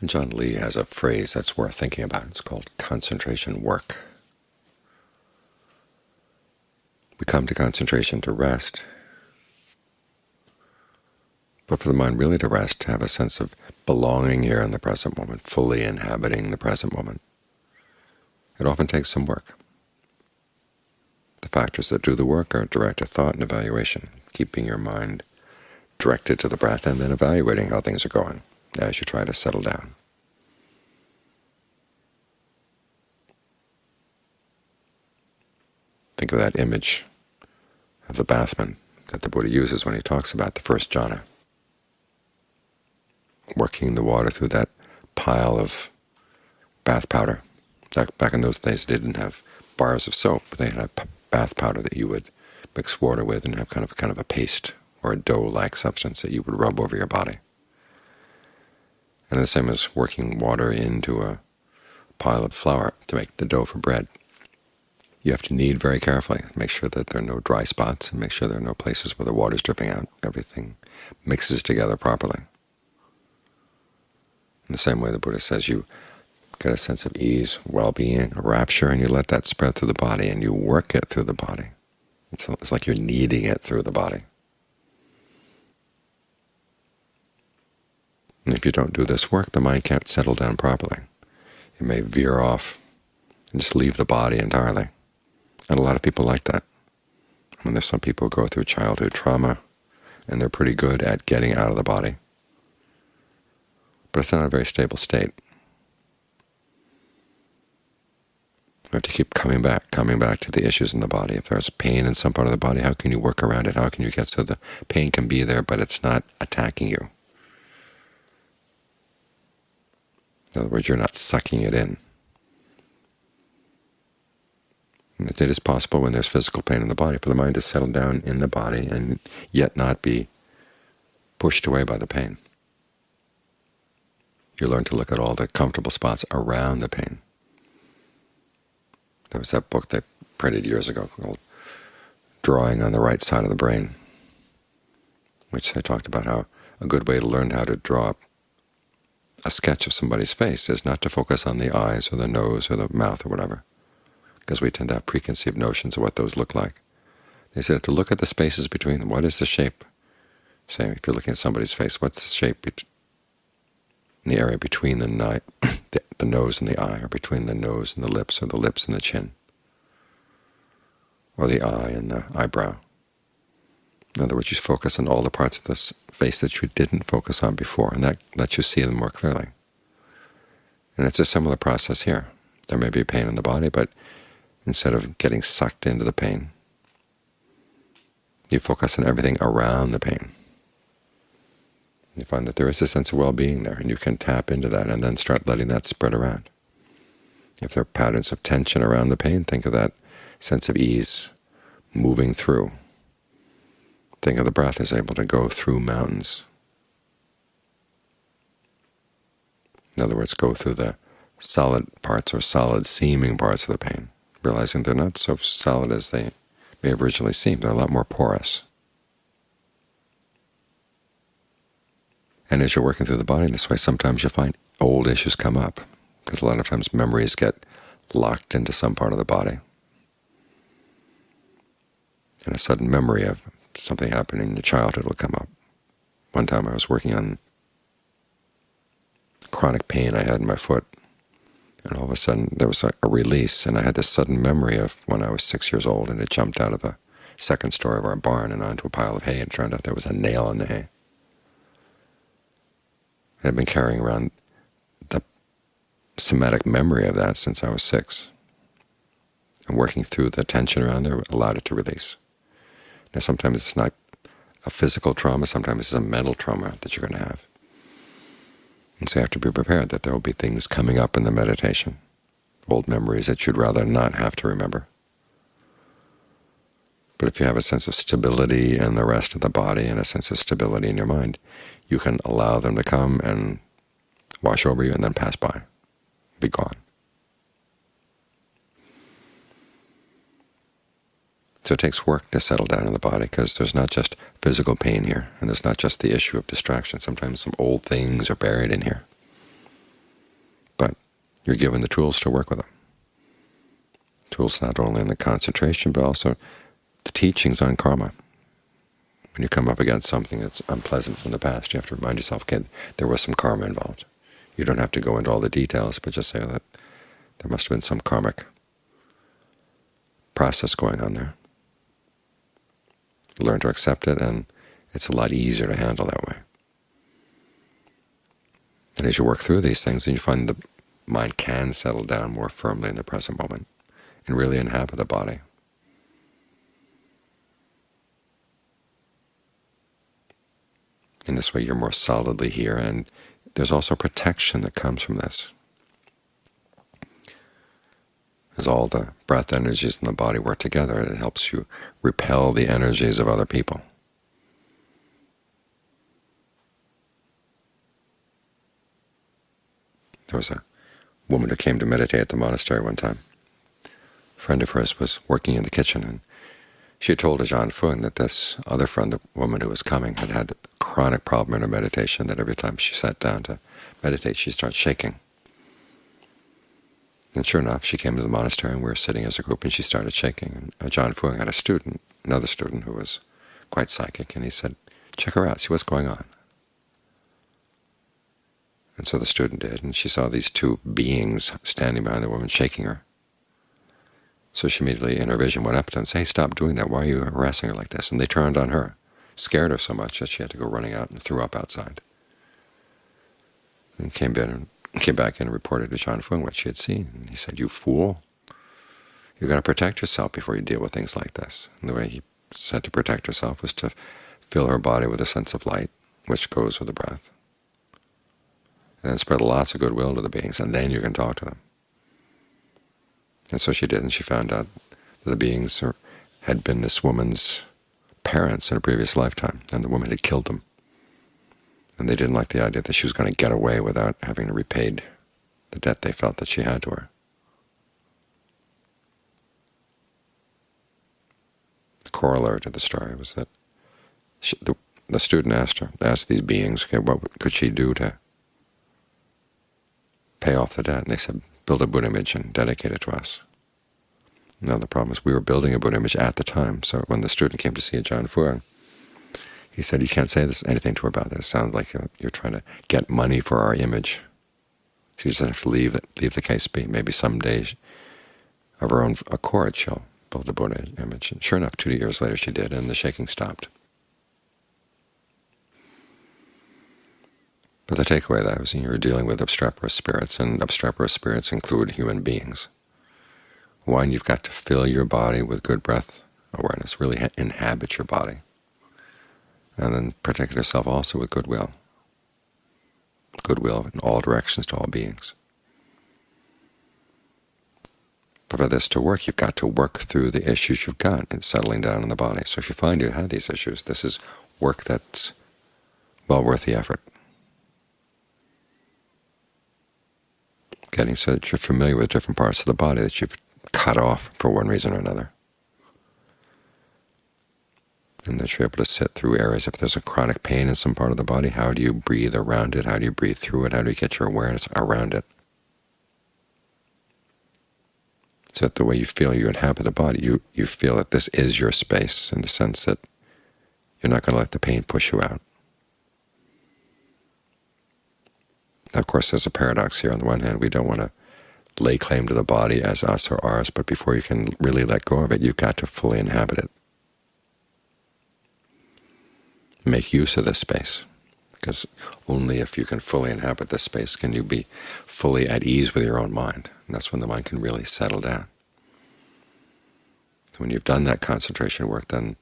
John Lee has a phrase that's worth thinking about. It's called concentration work. We come to concentration to rest, but for the mind really to rest, to have a sense of belonging here in the present moment, fully inhabiting the present moment, it often takes some work. The factors that do the work are directed thought and evaluation, keeping your mind directed to the breath and then evaluating how things are going as you try to settle down. Think of that image of the bathman that the Buddha uses when he talks about the first jhana, working the water through that pile of bath powder. Back in those days they didn't have bars of soap, but they had a bath powder that you would mix water with and have kind of a paste or a dough-like substance that you would rub over your body. And the same as working water into a pile of flour to make the dough for bread. You have to knead very carefully, make sure that there are no dry spots, and make sure there are no places where the water is dripping out. Everything mixes together properly. In the same way, the Buddha says you get a sense of ease, well-being, rapture, and you let that spread through the body, and you work it through the body. It's like you're kneading it through the body. And if you don't do this work, the mind can't settle down properly. It may veer off and just leave the body entirely. And a lot of people like that. I mean, there's some people who go through childhood trauma, and they're pretty good at getting out of the body. But it's not a very stable state. You have to keep coming back to the issues in the body. If there's pain in some part of the body, how can you work around it? How can you get so the pain can be there, but it's not attacking you? In other words, you're not sucking it in. And it is possible when there's physical pain in the body for the mind to settle down in the body and yet not be pushed away by the pain. You learn to look at all the comfortable spots around the pain. There was that book they printed years ago called Drawing on the Right Side of the Brain, which they talked about how a good way to learn how to draw a sketch of somebody's face is not to focus on the eyes or the nose or the mouth or whatever, because we tend to have preconceived notions of what those look like. They said to look at the spaces between them. What is the shape? Say, if you're looking at somebody's face, what's the shape in the area between the nose and the eye, or between the nose and the lips, or the lips and the chin, or the eye and the eyebrow? In other words, you focus on all the parts of this face that you didn't focus on before, and that lets you see them more clearly. And it's a similar process here. There may be pain in the body, but instead of getting sucked into the pain, you focus on everything around the pain. You find that there is a sense of well-being there, and you can tap into that and then start letting that spread around. If there are patterns of tension around the pain, think of that sense of ease moving through. Think of the breath as able to go through mountains. In other words, go through the solid parts or solid-seeming parts of the pain, realizing they're not so solid as they may have originally seemed. They're a lot more porous. And as you're working through the body in this way, sometimes you find old issues come up, because a lot of times memories get locked into some part of the body. And a sudden memory of something happening in your childhood will come up. One time I was working on chronic pain I had in my foot, and all of a sudden there was a release, and I had this sudden memory of when I was 6 years old, and it jumped out of the second story of our barn and onto a pile of hay, and it turned out there was a nail in the hay. I've been carrying around the somatic memory of that since I was 6. And working through the tension around there allowed it to release. Now sometimes it's not a physical trauma, sometimes it's a mental trauma that you're going to have. And so you have to be prepared that there will be things coming up in the meditation, old memories that you'd rather not have to remember. But if you have a sense of stability in the rest of the body and a sense of stability in your mind, you can allow them to come and wash over you and then pass by, be gone. So it takes work to settle down in the body, because there's not just physical pain here, and there's not just the issue of distraction. Sometimes some old things are buried in here. you're given the tools to work with them. Tools not only in the concentration, but also the teachings on karma. When you come up against something that's unpleasant from the past, you have to remind yourself, okay, there was some karma involved. You don't have to go into all the details, but just say that there must have been some karmic process going on there. Learn to accept it, and it's a lot easier to handle that way. And as you work through these things, then you find the mind can settle down more firmly in the present moment and really inhabit the body. In this way, you're more solidly here, and there's also protection that comes from this. As all the breath energies in the body work together, it helps you repel the energies of other people. There was a woman who came to meditate at the monastery one time. A friend of hers was working in the kitchen, and she had told Ajahn Fuang that this other friend, the woman who was coming, had had a chronic problem in her meditation, that every time she sat down to meditate, she'd start shaking. And sure enough, she came to the monastery, and we were sitting as a group, and she started shaking. And Ajahn Fuang had a student, another student, who was quite psychic, and he said, "Check her out, see what's going on." And so the student did, and she saw these two beings standing behind the woman, shaking her. So she immediately, in her vision, went up to them and said, "Hey, stop doing that. Why are you harassing her like this?" And they turned on her, scared her so much that she had to go running out and threw up outside. And came back in and reported to Ajahn Fuang what she had seen. And he said, "You fool, you've got to protect yourself before you deal with things like this." And the way he said to protect herself was to fill her body with a sense of light, which goes with the breath, and then spread lots of goodwill to the beings, and then you can talk to them. And so she did, and she found out that the beings had been this woman's parents in a previous lifetime, and the woman had killed them. And they didn't like the idea that she was going to get away without having to repay the debt they felt that she had to her. The corollary to the story was that the student asked these beings, okay, what could she do to pay off the debt? And they said, "Build a Buddha image and dedicate it to us." Now the problem is we were building a Buddha image at the time, so when the student came to see Ajahn Fuang, he said, "You can't say anything to her about this. It sounds like you're trying to get money for our image. So you just have to leave the case be. Maybe someday, of her own accord, she'll build the Buddha image." And sure enough, 2 years later she did, and the shaking stopped. But the takeaway of that was you're dealing with obstreperous spirits, and obstreperous spirits include human beings. One, you've got to fill your body with good breath awareness, really inhabit your body, and then protect yourself also with goodwill. Goodwill in all directions to all beings. But for this to work, you've got to work through the issues you've got in settling down in the body. So if you find you have these issues, this is work that's well worth the effort. Getting so that you're familiar with different parts of the body that you've cut off for one reason or another, and that you're able to sit through areas. If there's a chronic pain in some part of the body, how do you breathe around it? How do you breathe through it? How do you get your awareness around it? So that the way you feel you inhabit the body, you feel that this is your space, in the sense that you're not going to let the pain push you out. Now, of course, there's a paradox here. On the one hand, we don't want to lay claim to the body as us or ours, but before you can really let go of it, you've got to fully inhabit it. Make use of this space, because only if you can fully inhabit this space can you be fully at ease with your own mind, and that's when the mind can really settle down. When you've done that concentration work, then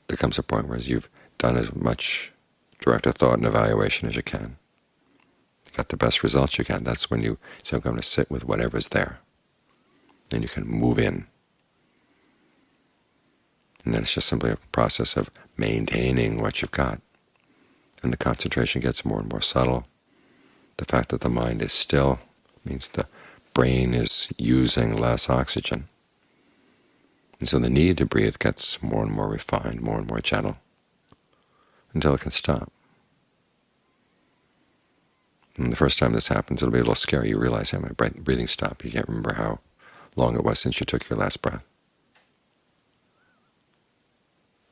there comes a point where you've done as much directed thought and evaluation as you can. You got the best results you can. That's when you say, "I'm going to sit with whatever's there." Then you can move in. And then it's just simply a process of maintaining what you've got. And the concentration gets more and more subtle. The fact that the mind is still means the brain is using less oxygen. And so the need to breathe gets more and more refined, more and more gentle, until it can stop. And the first time this happens, it'll be a little scary. You realize, hey, my breathing stopped. You can't remember how long it was since you took your last breath.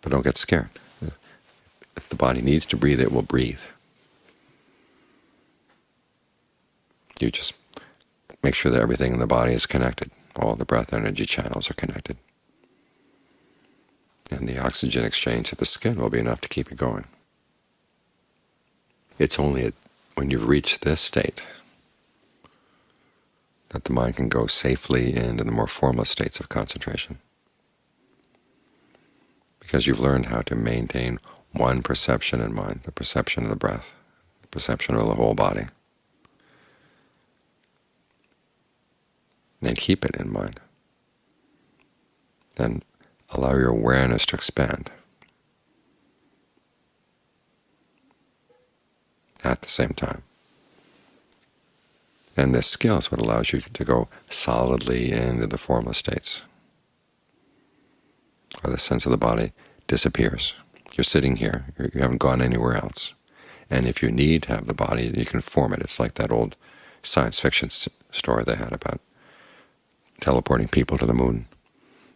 But don't get scared. If the body needs to breathe, it will breathe. You just make sure that everything in the body is connected. All the breath energy channels are connected. And the oxygen exchange to the skin will be enough to keep it going. It's only when you've reached this state that the mind can go safely into the more formless states of concentration, because you've learned how to maintain one perception in mind, the perception of the breath, the perception of the whole body, and keep it in mind. Then allow your awareness to expand at the same time. And this skill is what allows you to go solidly into the formless states, where the sense of the body disappears. You're sitting here, you haven't gone anywhere else. And if you need to have the body, you can form it. It's like that old science fiction story they had about teleporting people to the moon.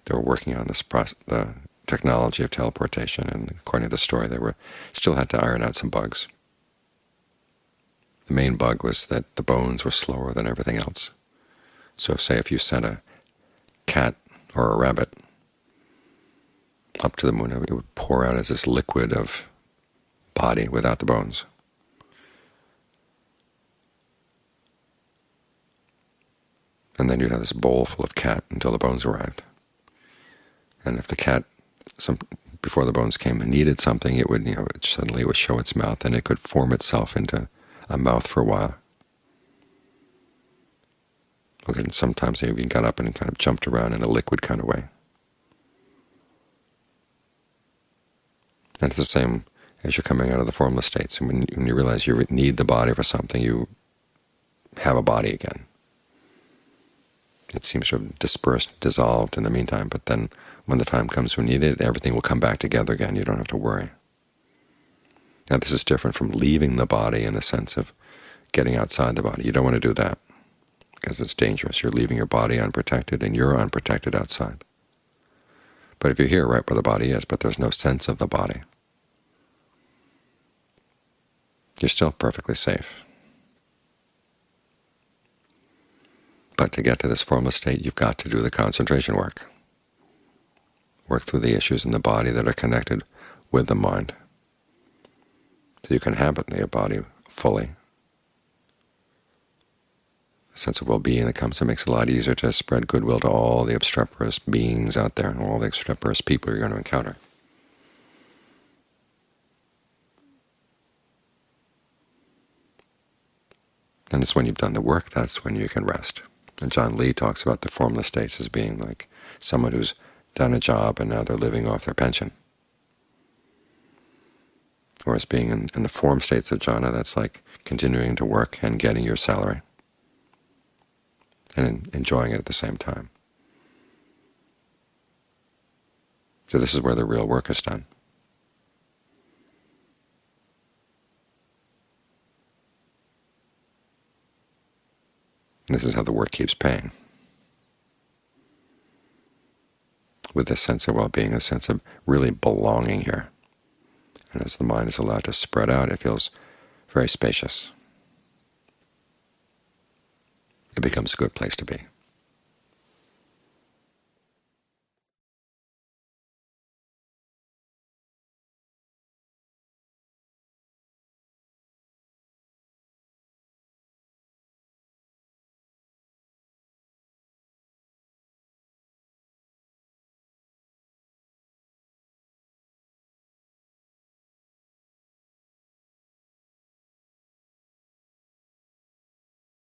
They were working on this the technology of teleportation, and according to the story, they still had to iron out some bugs. The main bug was that the bones were slower than everything else. So say if you sent a cat or a rabbit up to the moon, it would pour out as this liquid of body without the bones. And then you'd have this bowl full of cat until the bones arrived. And if the cat, before the bones came, needed something, it would, suddenly it would show its mouth, and it could form itself into a mouth for a while. Okay, and sometimes they even got up and kind of jumped around in a liquid kind of way. And it's the same as you're coming out of the formless states. And when you realize you need the body for something, you have a body again. It seems to have dispersed, dissolved in the meantime, but then when the time comes when you need it, everything will come back together again. You don't have to worry. Now this is different from leaving the body in the sense of getting outside the body. You don't want to do that because it's dangerous. You're leaving your body unprotected, and you're unprotected outside. But if you're here right where the body is, but there's no sense of the body, you're still perfectly safe. But to get to this formless state, you've got to do the concentration work. Work through the issues in the body that are connected with the mind, so you can inhabit your body fully. A sense of well-being that comes, it makes it a lot easier to spread goodwill to all the obstreperous beings out there and all the obstreperous people you're going to encounter. And it's when you've done the work, that's when you can rest. And John Lee talks about the formless states as being like someone who's done a job and now they're living off their pension. Whereas being in the form states of jhana, that's like continuing to work and getting your salary and enjoying it at the same time. So this is where the real work is done. And this is how the work keeps paying, with this sense of well-being, a sense of really belonging here. And as the mind is allowed to spread out, it feels very spacious. It becomes a good place to be.